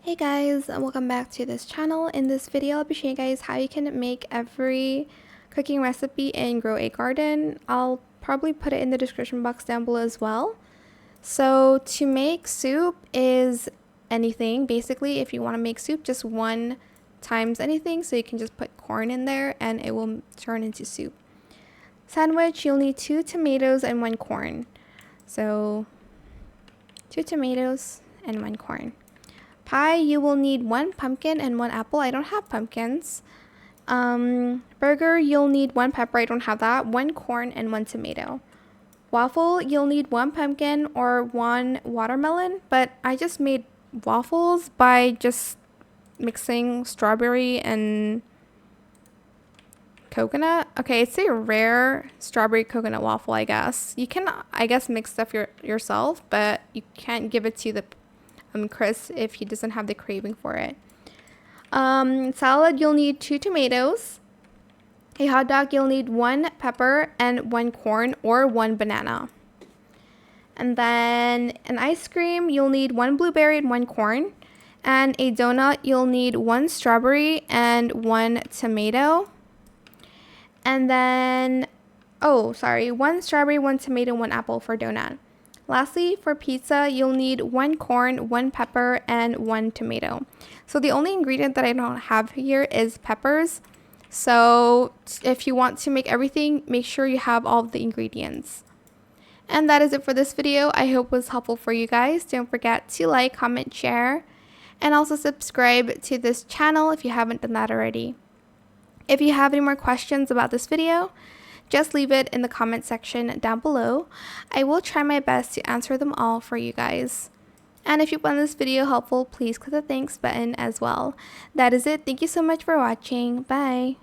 Hey guys, and welcome back to this channel. In this video, I'll be showing you guys how you can make every cooking recipe and grow a garden. I'll probably put it in the description box down below as well. So to make soup is anything. Basically, if you want to make soup, just 1 times anything. So you can just put corn in there and it will turn into soup. Sandwich, you'll need 2 tomatoes and 1 corn. So 2 tomatoes and 1 corn. Pie, you will need 1 pumpkin and 1 apple. I don't have pumpkins. Burger, you'll need 1 pepper. I don't have that. 1 corn and 1 tomato. Waffle, you'll need 1 pumpkin or 1 watermelon. But I just made waffles by just mixing strawberry and coconut. Okay, it's a rare strawberry coconut waffle, I guess. You can, I guess, mix stuff yourself, but you can't give it to the Chris if he doesn't have the craving for it. Salad, you'll need 2 tomatoes. A hot dog, you'll need 1 pepper and 1 corn or 1 banana. And then an ice cream, you'll need 1 blueberry and 1 corn. And a donut, you'll need 1 strawberry and 1 tomato. And then, 1 strawberry, 1 tomato, 1 apple for donut. Lastly, for pizza, you'll need 1 corn, 1 pepper, and 1 tomato. So the only ingredient that I don't have here is peppers. So if you want to make everything, make sure you have all of the ingredients. And that is it for this video. I hope it was helpful for you guys. Don't forget to like, comment, share, and also subscribe to this channel if you haven't done that already. If you have any more questions about this video, just leave it in the comment section down below. I will try my best to answer them all for you guys. And if you found this video helpful, please click the thanks button as well. That is it. Thank you so much for watching. Bye.